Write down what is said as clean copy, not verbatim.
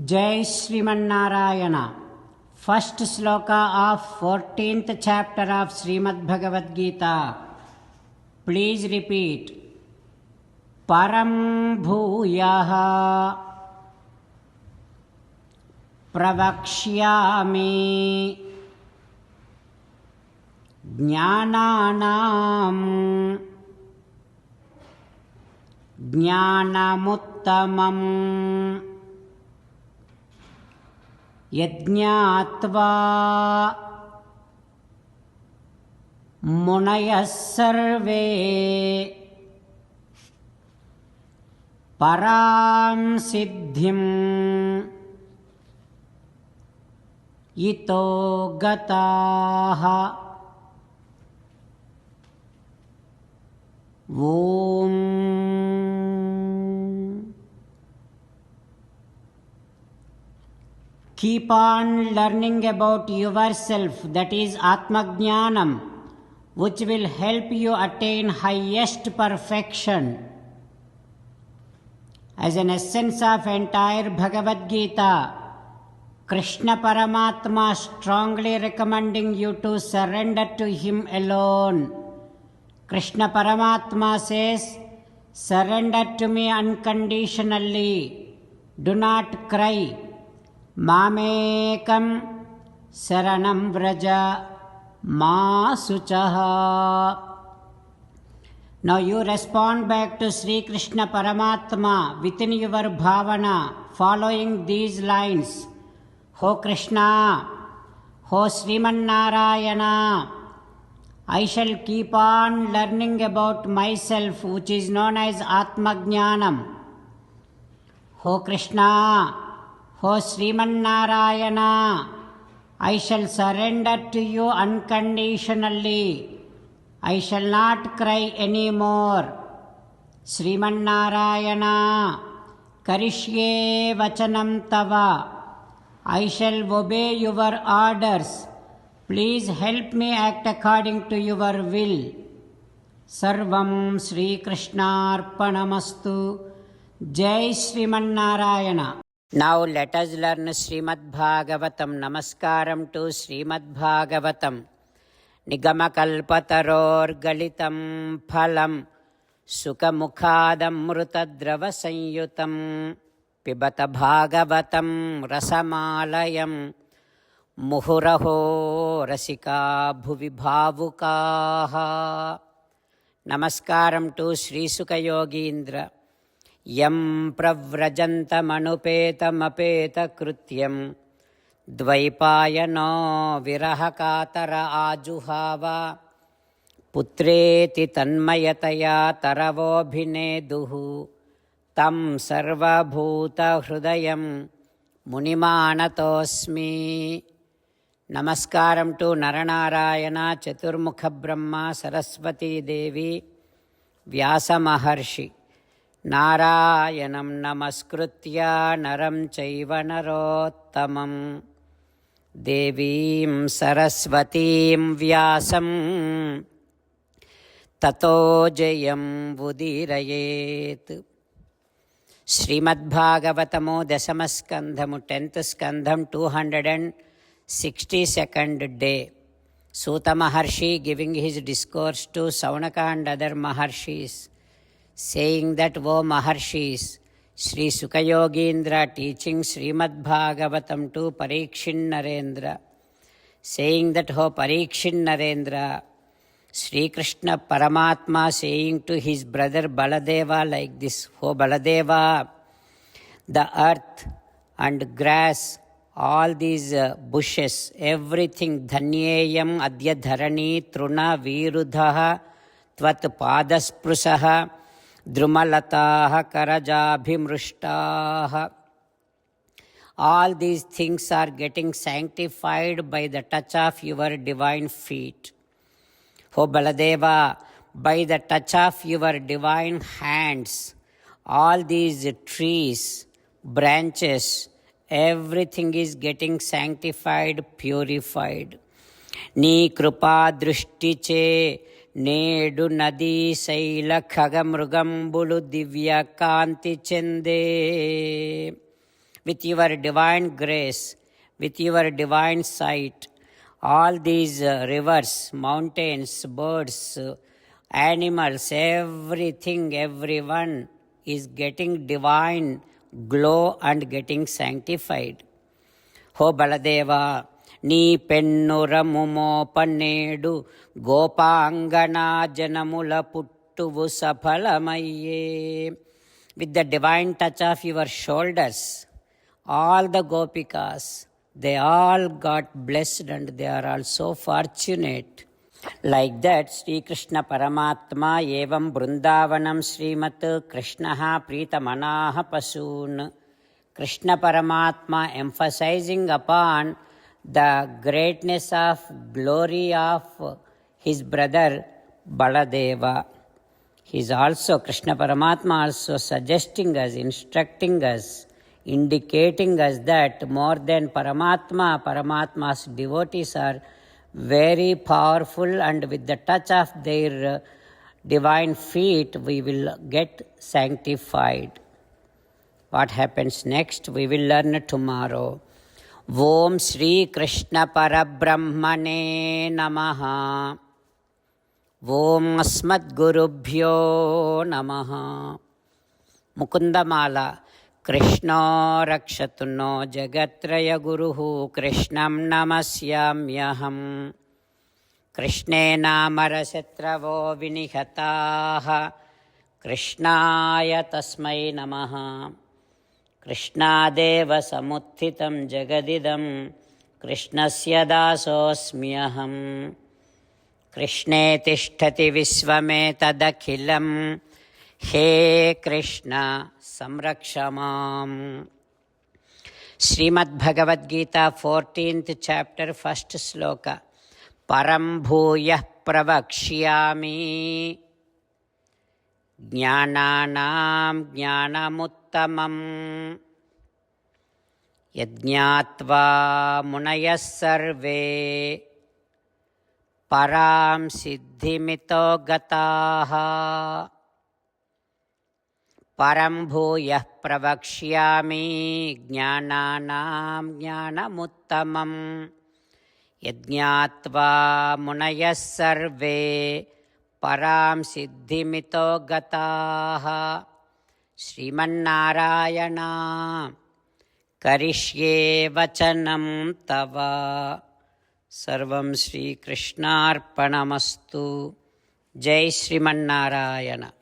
Jai Sriman First sloka of 14th chapter of Srimad Bhagavad Gita. Please repeat. Param bhuyaha pravakshyami jnananam jnanamuttamam यज्ञात्वा मुनयः सर्वे परां सिद्धिं इतो गताः। ॐ Keep on learning about yourself, that is Atmajnanam, which will help you attain highest perfection. As an essence of entire Bhagavad Gita, Krishna Paramatma strongly recommending you to surrender to Him alone. Krishna Paramatma says, surrender to me unconditionally. Do not cry. Mamekam saranam vraja ma suchaha. Now you respond back to Sri Krishna Paramatma within your bhavana, following these lines. Ho Krishna, Ho Sriman Narayana, I shall keep on learning about myself, which is known as Atmajnanam. Ho Krishna, O Sriman Narayana, I shall surrender to you unconditionally. I shall not cry anymore. Sriman Narayana, Karishye Vachanam Tava, I shall obey your orders. Please help me act according to your will. Sarvam Sri Krishnarpanamastu. Jai Sriman Narayana. Now let us learn Srimad Bhagavatam. Namaskaram to Srimad Bhagavatam. Nigamakalpataror galitam phalam sukamukhadamrutadrava sanyutam pibata bhagavatam rasamalayam muhuraho rasika bhuvi bhavukaha. Namaskaram to Sri Sukha Yogindra. Yam pravrajantamanopetamapeta dvaipayano virahakatara ajuhava putreti tanmayataya taravobhineduhu tam sarvabhuta hrudayam munimanatosmi. Namaskaram to Naranarayana, Chaturmukha Brahma, Saraswati Devi, Vyasa Maharshi. Narayanam namaskritya naram chaiva narottamam devim saraswatim vyasam tato jayam vudirayet. Srimad Bhagavatamo Dasamaskandhamu 10th Skandham 262nd day. Suta Maharshi giving his discourse to Saunaka and other Maharshis, saying that, O Maharshis, Sri Sukha Yogindra teaching Srimad Bhagavatam to Parikshin Narendra, saying that, O Parikshin Narendra, Sri Krishna Paramatma saying to his brother Baladeva like this, O Baladeva, the earth and grass, all these bushes, everything, dhanyeyam adya dharani truna virudhaha tvat padasprusaha drumalataha karajabhimrushtaha. All these things are getting sanctified by the touch of your divine feet. O Baladeva, by the touch of your divine hands, all these trees, branches, everything is getting sanctified, purified. Ni krupa drishtiche నేడు నదీ శైల ఖగమృగంబులు దివ్య కాంతి చెందే. with your divine grace, with your divine sight. All these rivers, mountains, birds, animals, everything, everyone is getting divine glow and getting sanctified. హో బలదేవా, నీ పెన్నురము మోపనేడు గోపాంగనా జనముల పుట్టువు సఫలమయ్యే. With the divine touch of your shoulders, all the gopikas, they all got blessed and they are all so fortunate. Like that, Sri Krishna Paramatma evam Vrindavanam Srimat Krishnaha Pritamanaha Pasoon. Krishna Paramatma emphasizing upon the greatness of glory of his brother Baladeva. He is also, Krishna Paramatma also suggesting us, instructing us, indicating us that more than Paramatma, Paramatma's devotees are very powerful, and with the touch of their divine feet we will get sanctified. What happens next we will learn tomorrow. Om Shri Krishna Parabrahmane Namaha. Om Asmadgurubhyo Namaha. Mukundamala. Krishna rakshatu no jagatraya guruhu Krishnam namasyamyaham. Krishne namarashatravo vinihataha Krishnaya tasmai namaha. Krishnadeva samuthitam jagadidam Krishnasya dasosmyaham. Krishne tishtati visvametadakhilam He Krishna samrakshamam. Srimad Bhagavad Gita 14th chapter 1st sloka. Param bhuyah pravakshyami jnananam jnanamuttamam yajñātvā munayas sarve param siddhimito gataha. Param bhuyah pravakshyami jnananam jnanamuttamam yajñātvā munayas sarve param siddhimito gataha. Srimannārāyana karishye vachanam tava. Sarvam Shri Krishnarpanamastu. Jai Srimannārāyana.